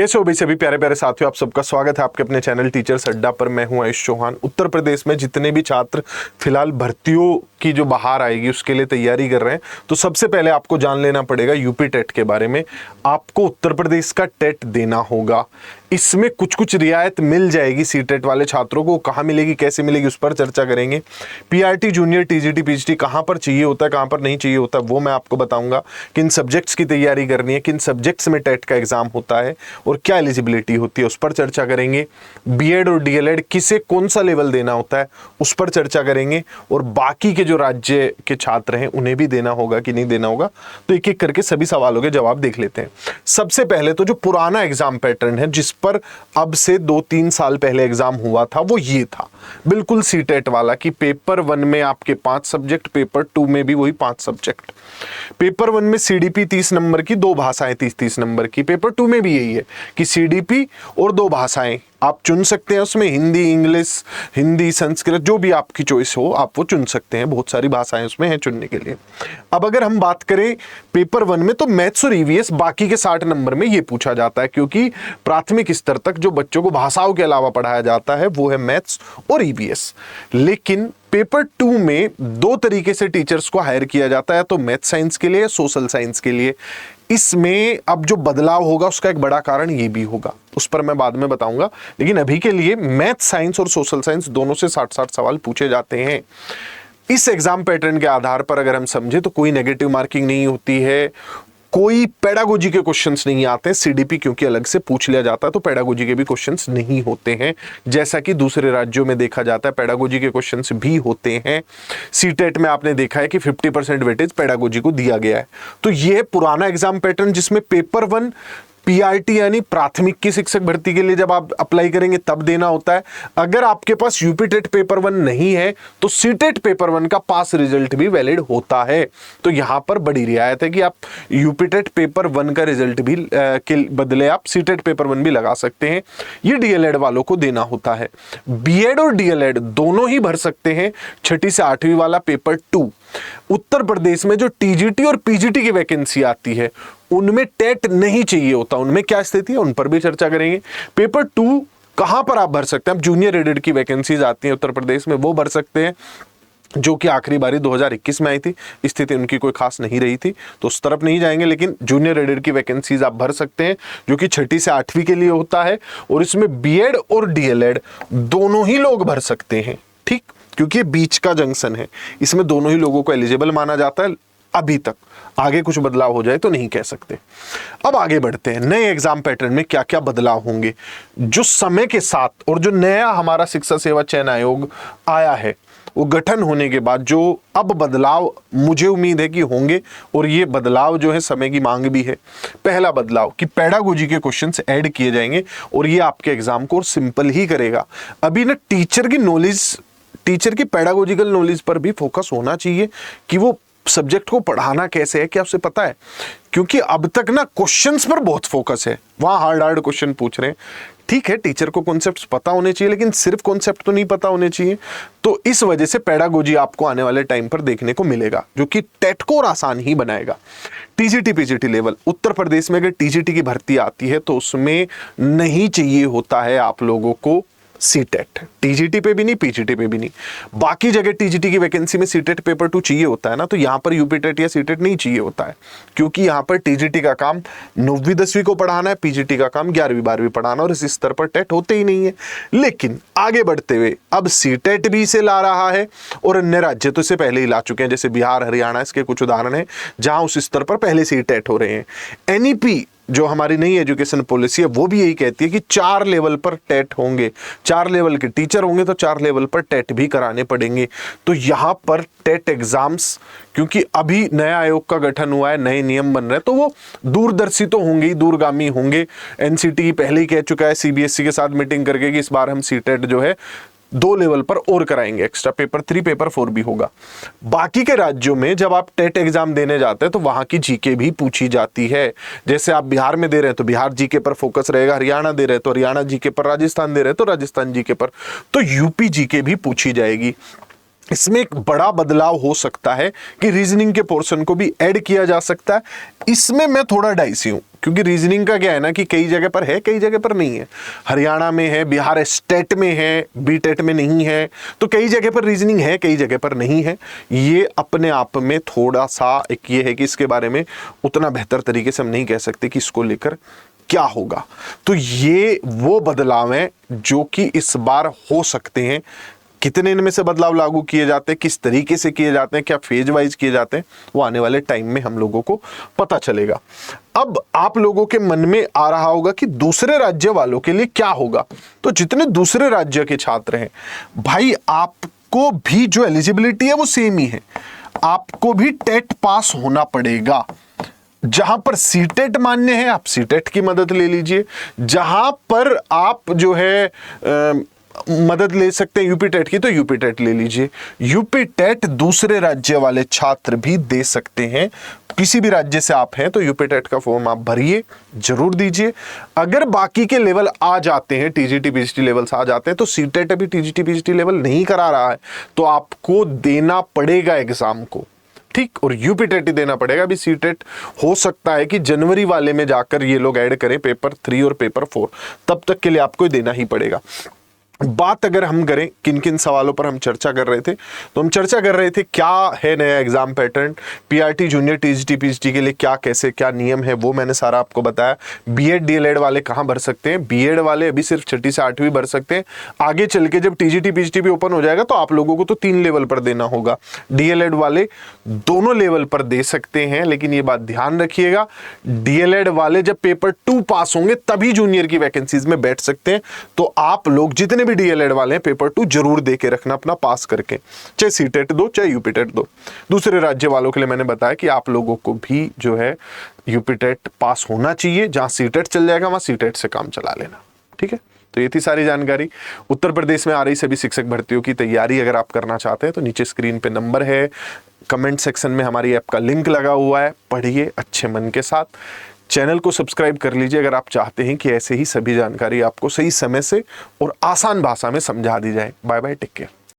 कैसे हो भाई सभी प्यारे प्यारे साथियों, आप सबका स्वागत है आपके अपने चैनल टीचर्स अड्डा पर। मैं हूं आयुष चौहान। उत्तर प्रदेश में जितने भी छात्र फिलहाल भर्तियों की जो बाहर आएगी उसके लिए तैयारी कर रहे हैं, तो सबसे पहले आपको जान लेना पड़ेगा यूपी टेट के बारे में। आपको उत्तर प्रदेश का टेट देना होगा। इसमें कुछ कुछ रियायत मिल जाएगी सी टेट वाले छात्रों को। कहाँ मिलेगी, कैसे मिलेगी, उस पर चर्चा करेंगे। पीआरटी जूनियर टीजीटी पीजीटी कहाँ पर चाहिए होता है, कहाँ पर नहीं चाहिए होता, वो मैं आपको बताऊंगा। किन सब्जेक्ट्स की तैयारी करनी है, किन सब्जेक्ट्स में टेट का एग्जाम होता है और क्या एलिजिबिलिटी होती है, उस पर चर्चा करेंगे। बीएड और डीएलएड किसे कौन सा लेवल देना होता है, उस पर चर्चा करेंगे। और बाकी के जो राज्य के छात्र हैं उन्हें भी देना होगा कि नहीं देना होगा, तो एक एक करके सभी सवालों के जवाब देख लेते हैं। सबसे पहले तो जो पुराना एग्जाम पैटर्न है, जिस पर अब से 2-3 साल पहले एग्जाम हुआ था, वो ये था बिल्कुल सी टेट वाला कि पेपर 1 में आपके 5 सब्जेक्ट, पेपर 2 में भी वही 5 सब्जेक्ट। पेपर 1 में सीडीपी 30 नंबर की, 2 भाषाएं 30-30 नंबर की। पेपर 2 में भी यही है कि सीडीपी और 2 भाषाएं आप चुन सकते हैं। उसमें हिंदी, इंग्लिश, हिंदी, संस्कृत, जो भी आपकी चॉइस हो आप वो चुन सकते हैं। बहुत सारी भाषाएं उसमें हैं चुनने के लिए। अब अगर हम बात करें पेपर 1 में, तो मैथ्स और ईवीएस बाकी के 60 नंबर में ये पूछा जाता है, क्योंकि प्राथमिक स्तर तक जो बच्चों को भाषाओं के अलावा पढ़ाया जाता है वो है मैथ्स और ईवीएस। लेकिन पेपर 2 में 2 तरीके से टीचर्स को हायर किया जाता है, तो मैथ साइंस के लिए, सोशल साइंस के लिए। इसमें अब जो बदलाव होगा उसका एक बड़ा कारण ये भी होगा, उस पर मैं बाद में बताऊंगा। लेकिन अभी के लिए मैथ साइंस और सोशल साइंस दोनों से 60-60 सवाल पूछे जाते हैं। इस एग्जाम पैटर्न के आधार पर अगर हम समझे तो कोई नेगेटिव मार्किंग नहीं होती है, कोई पेडागोजी के क्वेश्चंस नहीं आते हैं। सीडीपी क्योंकि अलग से पूछ लिया जाता है, तो पेडागोजी के भी क्वेश्चंस नहीं होते हैं, जैसा कि दूसरे राज्यों में देखा जाता है। पेडागोजी के क्वेश्चंस भी होते हैं। सीटेट में आपने देखा है कि 50% वेटेज पेडागोजी को दिया गया है। तो यह पुराना एग्जाम पैटर्न, जिसमें पेपर 1 पीआरटी यानी प्राथमिक की शिक्षक भर्ती के लिए जब आप अप्लाई करेंगे तब देना होता है। अगर आपके पास यूपी टेट पेपर 1 नहीं है तो सीटेट पेपर 1 का पास रिजल्ट भी वैलिड होता है। तो यहां पर बड़ी रियायत है कि आप यूपी टेट पेपर 1 का रिजल्ट भी के बदले आप सीटेट पेपर 1 भी लगा सकते हैं। ये डीएलएड वालों को देना होता है। बीएड और डीएलएड दोनों ही भर सकते हैं 6ठी से 8वीं वाला पेपर 2। उत्तर प्रदेश में जो टीजीटी और पीजीटी की वैकेंसी आती है उनमें टेट नहीं चाहिए होता। उनमें क्या स्थिति है, उन पर भी चर्चा करेंगे। पेपर 2 कहां पर आप भर सकते हैं, आप जूनियर एडेड की वैकेंसीज आती हैं उत्तर प्रदेश में, वो भर सकते हैं, जो कि आखिरी बारी 2021 में आई थी। स्थिति उनकी कोई खास नहीं रही थी, तो उस तरफ नहीं जाएंगे। लेकिन जूनियर एडेड की वैकेंसीज आप भर सकते हैं, जो कि 6ठी से 8वीं के लिए होता है। और इसमें बीएड और डीएलएड दोनों ही लोग भर सकते हैं, ठीक, क्योंकि ये बीच का जंक्शन है। इसमें दोनों ही लोगों को एलिजिबल माना जाता है अभी तक। आगे कुछ बदलाव हो जाए तो नहीं कह सकते। अब आगे बढ़ते हैं, नए एग्जाम पैटर्न में क्या क्या बदलाव होंगे। जो समय के साथ और जो नया हमारा शिक्षा सेवा चयन आयोग आया है, वो गठन होने के बाद जो अब बदलाव मुझे उम्मीद है कि होंगे, और ये बदलाव जो है समय की मांग भी है। पहला बदलाव कि पेडागोजी के क्वेश्चंस ऐड किए जाएंगे और ये आपके एग्जाम को सिंपल ही करेगा। अभी ना टीचर की नॉलेज, टीचर की पेडागोजिकल नॉलेज पर भी फोकस होना चाहिए कि वो सब्जेक्ट को पढ़ाना कैसे है, क्या उसे पता है। क्योंकि अब तक ना क्वेश्चंस पर बहुत फोकस है, वहां हार्ड क्वेश्चन पूछ रहे हैं। ठीक है, टीचर को कॉन्सेप्ट्स पता होने चाहिए, लेकिन सिर्फ कॉन्सेप्ट तो नहीं पता होने चाहिए। तो इस वजह से पेडागोजी आपको आने वाले टाइम पर देखने को मिलेगा, जो कि टेट को और आसान ही बनाएगा। TGT PGT level, Uttar Pradesh में अगर टीजीटी की भर्ती आती है तो उसमें नहीं चाहिए होता है आप लोगों को सीटेट। टीजीटी पे भी नहीं, पीजीटी पे भी नहीं। बाकी जगह टीजीटी की वैकेंसी में सीटेट पेपर 2 चाहिए होता है ना, तो यहां पर यूपी टेट या सीटेट नहीं चाहिए होता है, क्योंकि यहां पर टीजीटी का काम 9वीं 10वीं को पढ़ाना है, पीजीटी का काम 11वीं 12वीं पढ़ाना, और इस स्तर पर टेट होते ही नहीं है। लेकिन आगे बढ़ते हुए अब सीटेट भी इसे ला रहा है, और अन्य राज्य तो इसे पहले ही ला चुके हैं, जैसे बिहार, हरियाणा, इसके कुछ उदाहरण हैं जहां उस स्तर पर पहले से ही टेट हो रहे हैं। एनईपी जो हमारी नई एजुकेशन पॉलिसी है वो भी यही कहती है कि 4 लेवल पर टेट होंगे। 4 लेवल के टीचर होंगे तो 4 लेवल पर टेट भी कराने पड़ेंगे। तो यहां पर टेट एग्जाम्स, क्योंकि अभी नया आयोग का गठन हुआ है, नए नियम बन रहे हैं, तो वो दूरदर्शी तो होंगे ही, दूरगामी होंगे। एनसीटी पहले ही कह चुका है सीबीएसई के साथ मीटिंग करके कि इस बार हम सीटेट जो है 2 लेवल पर और कराएंगे एक्स्ट्रा, पेपर 3 पेपर 4 भी होगा। बाकी के राज्यों में जब आप टेट एग्जाम देने जाते हैं तो वहां की जीके भी पूछी जाती है। जैसे आप बिहार में दे रहे हैं तो बिहार जीके पर फोकस रहेगा, हरियाणा दे रहे हैं तो हरियाणा जीके पर, राजस्थान दे रहे हैं तो राजस्थान जीके पर, तो यूपी जीके भी पूछी जाएगी। इसमें एक बड़ा बदलाव हो सकता है कि रीजनिंग के पोर्शन को भी ऐड किया जा सकता है। इसमें मैं थोड़ा डाइसी हूं, क्योंकि रीजनिंग का क्या है ना कि कई जगह पर है, कई जगह पर नहीं है। हरियाणा में है, बिहार स्टेट में है, बीटेट में नहीं है, तो कई जगह पर रीजनिंग है, कई जगह पर नहीं है। ये अपने आप में थोड़ा सा एक ये है कि इसके बारे में उतना बेहतर तरीके से हम नहीं कह सकते कि इसको लेकर क्या होगा। तो ये वो बदलाव हैं जो कि इस बार हो सकते हैं। कितने इनमें से बदलाव लागू किए जाते हैं, किस तरीके से किए जाते हैं, क्या फेज वाइज किए जाते हैं, वो आने वाले टाइम में हम लोगों को पता चलेगा। अब आप लोगों के मन में आ रहा होगा कि दूसरे राज्य वालों के लिए क्या होगा। तो जितने दूसरे राज्य के छात्र हैं भाई, आपको भी जो एलिजिबिलिटी है वो सेम ही है। आपको भी टेट पास होना पड़ेगा। जहां पर सीटेट मान्य है आप सीटेट की मदद ले लीजिए, जहां पर आप जो है मदद ले सकते हैं यूपी टेट की, तो यूपी टेट ले लीजिए। यूपी टेट दूसरे राज्य वाले छात्र भी दे सकते हैं। किसी भी राज्य से आप हैं तो यूपी टेट का फॉर्म आप भरिए, जरूर दीजिए। अगर बाकी के लेवल आ जाते हैं, टीजीटी पीजीटी लेवल्स आ जाते हैं, तो सीटेट अभी टीजीटी पीजीटी लेवल नहीं करा रहा है, तो आपको देना पड़ेगा एग्जाम को, ठीक। और यूपी टेट ही देना पड़ेगा। अभी सीटेट हो सकता है कि जनवरी वाले में जाकर ये लोग ऐड करें, पेपर 3 और पेपर 4, तब तक के लिए आपको देना ही पड़ेगा। बात अगर हम करें किन किन सवालों पर हम चर्चा कर रहे थे, तो हम चर्चा कर रहे थे क्या है नया exam pattern, PRT junior TGT PGT के लिए क्या कैसे क्या नियम है, वो मैंने सारा आपको बताया। बीएड डीएलएड वाले कहां भर सकते हैं, बीएड वाले अभी सिर्फ 6ठी से 8वीं भर सकते हैं। आगे चल के जब टीजीटी पीजीटी भी ओपन हो जाएगा तो आप लोगों को तो 3 लेवल पर देना होगा। डीएलएड वाले दोनों लेवल पर दे सकते हैं, लेकिन ये बात ध्यान रखिएगा, डीएलएड वाले जब पेपर 2 पास होंगे तभी जूनियर की वैकेंसीज में बैठ सकते हैं। तो आप लोग जितने डीएलएड वाले हैं पेपर 2 जरूर दे के रखना अपना पास करके, चाहे सीटेट दो चाहे यूपी टेट दो। दूसरे राज्य वालों के लिए मैंने बताया कि आप लोगों को भी जो है यूपी टेट पास होना चाहिए। जहां सीटेट चल जाएगा वहां सीटेट से काम चला लेना, ठीक है। तो ये थी सारी जानकारी। उत्तर प्रदेश में आ रही सभी शिक्षक भर्तियों की तैयारी अगर आप करना चाहते हैं तो नीचे स्क्रीन पे नंबर है, कमेंट सेक्शन में हमारी ऐप का लिंक लगा हुआ है, पढ़िए अच्छे मन के साथ। चैनल को सब्सक्राइब कर लीजिए अगर आप चाहते हैं कि ऐसे ही सभी जानकारी आपको सही समय से और आसान भाषा में समझा दी जाए। Bye bye, take care.